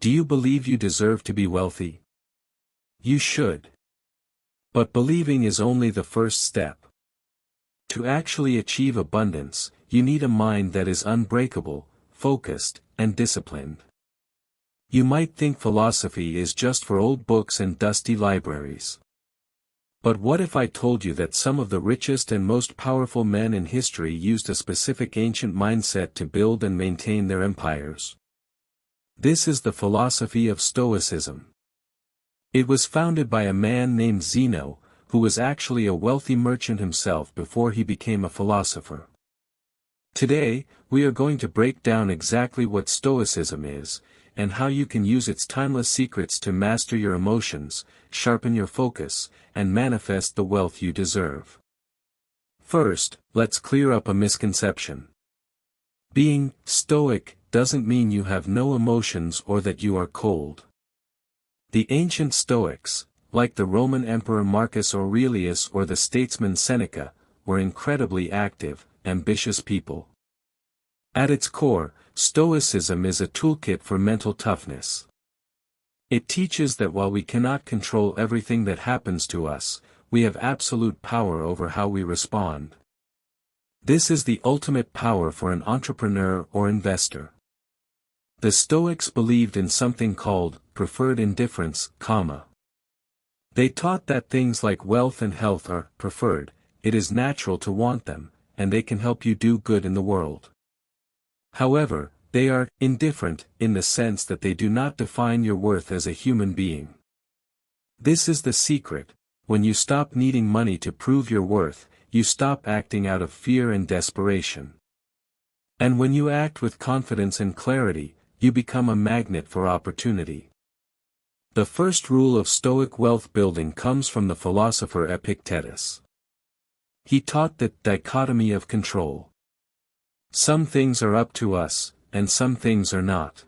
Do you believe you deserve to be wealthy? You should. But believing is only the first step. To actually achieve abundance, you need a mind that is unbreakable, focused, and disciplined. You might think philosophy is just for old books and dusty libraries. But what if I told you that some of the richest and most powerful men in history used a specific ancient mindset to build and maintain their empires? This is the philosophy of Stoicism. It was founded by a man named Zeno, who was actually a wealthy merchant himself before he became a philosopher. Today, we are going to break down exactly what Stoicism is, and how you can use its timeless secrets to master your emotions, sharpen your focus, and manifest the wealth you deserve. First, let's clear up a misconception. Being Stoic doesn't mean you have no emotions or that you are cold. The ancient Stoics, like the Roman Emperor Marcus Aurelius or the statesman Seneca, were incredibly active, ambitious people. At its core, Stoicism is a toolkit for mental toughness. It teaches that while we cannot control everything that happens to us, we have absolute power over how we respond. This is the ultimate power for an entrepreneur or investor. The Stoics believed in something called preferred indifference, They taught that things like wealth and health are preferred, it is natural to want them, and they can help you do good in the world. However, they are indifferent in the sense that they do not define your worth as a human being. This is the secret: when you stop needing money to prove your worth, you stop acting out of fear and desperation. And when you act with confidence and clarity, you become a magnet for opportunity. The first rule of Stoic wealth building comes from the philosopher Epictetus. He taught the dichotomy of control. Some things are up to us, and some things are not.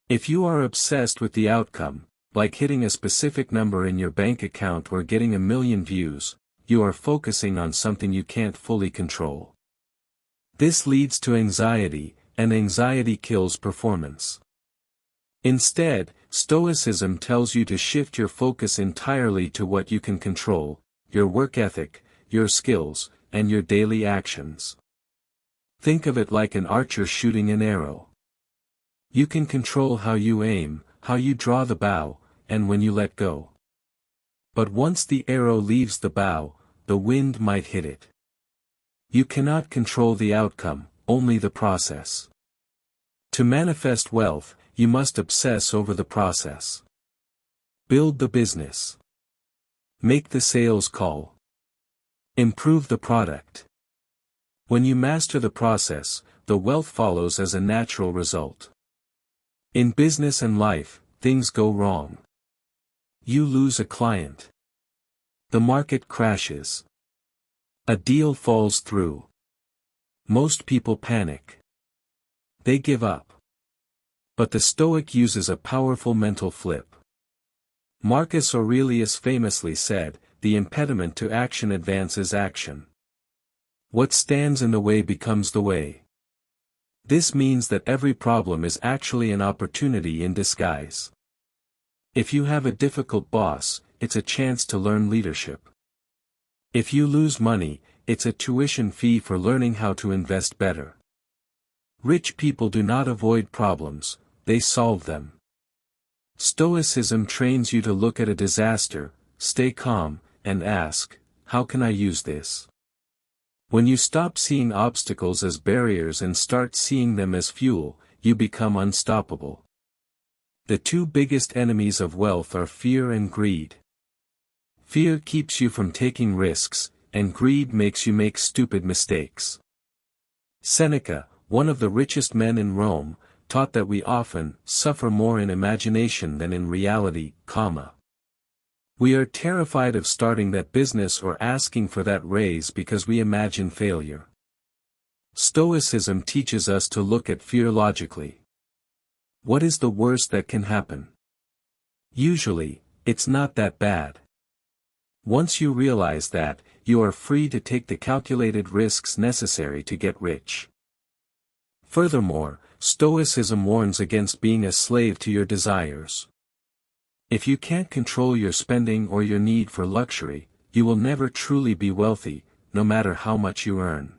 If you are obsessed with the outcome, like hitting a specific number in your bank account or getting 1 million views, you are focusing on something you can't fully control. This leads to anxiety, and anxiety kills performance. Instead, Stoicism tells you to shift your focus entirely to what you can control: your work ethic, your skills, and your daily actions. Think of it like an archer shooting an arrow. You can control how you aim, how you draw the bow, and when you let go. But once the arrow leaves the bow, the wind might hit it. You cannot control the outcome, only the process. To manifest wealth, you must obsess over the process. Build the business. Make the sales call. Improve the product. When you master the process, the wealth follows as a natural result. In business and life, things go wrong. You lose a client. The market crashes. A deal falls through. Most people panic. They give up. But the Stoic uses a powerful mental flip. Marcus Aurelius famously said, "The impediment to action advances action. What stands in the way becomes the way." This means that every problem is actually an opportunity in disguise. If you have a difficult boss, it's a chance to learn leadership. If you lose money, it's a tuition fee for learning how to invest better. Rich people do not avoid problems, they solve them. Stoicism trains you to look at a disaster, stay calm, and ask, "How can I use this?" When you stop seeing obstacles as barriers and start seeing them as fuel, you become unstoppable. The two biggest enemies of wealth are fear and greed. Fear keeps you from taking risks, and greed makes you make stupid mistakes. Seneca, one of the richest men in Rome, taught that we often suffer more in imagination than in reality, We are terrified of starting that business or asking for that raise because we imagine failure. Stoicism teaches us to look at fear logically. What is the worst that can happen? Usually, it's not that bad. Once you realize that, you are free to take the calculated risks necessary to get rich. Furthermore, Stoicism warns against being a slave to your desires. If you can't control your spending or your need for luxury, you will never truly be wealthy, no matter how much you earn.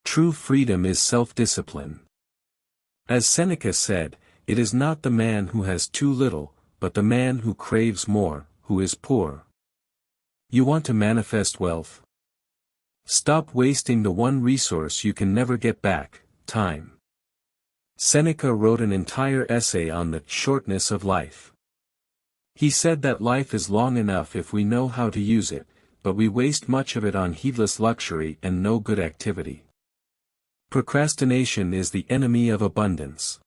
True freedom is self-discipline. As Seneca said, it is not the man who has too little, but the man who craves more, who is poor. You want to manifest wealth? Stop wasting the one resource you can never get back, time. Seneca wrote an entire essay on the shortness of life. He said that life is long enough if we know how to use it, but we waste much of it on heedless luxury and no good activity. Procrastination is the enemy of abundance.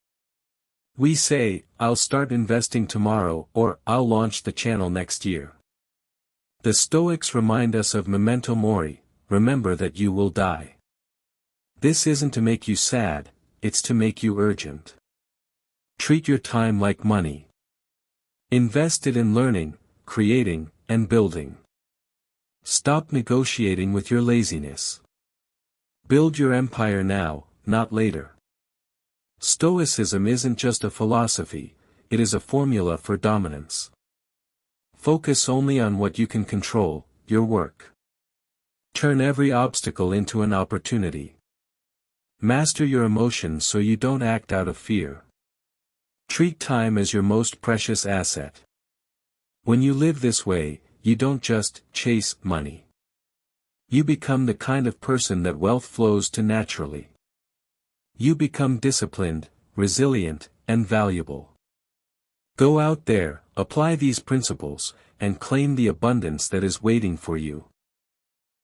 We say, "I'll start investing tomorrow," or "I'll launch the channel next year." The Stoics remind us of memento mori, remember that you will die. This isn't to make you sad, it's to make you urgent. Treat your time like money. Invest it in learning, creating, and building. Stop negotiating with your laziness. Build your empire now, not later. Stoicism isn't just a philosophy, it is a formula for dominance. Focus only on what you can control, your work. Turn every obstacle into an opportunity. Master your emotions so you don't act out of fear. Treat time as your most precious asset. When you live this way, you don't just chase money. You become the kind of person that wealth flows to naturally. You become disciplined, resilient, and valuable. Go out there, apply these principles, and claim the abundance that is waiting for you.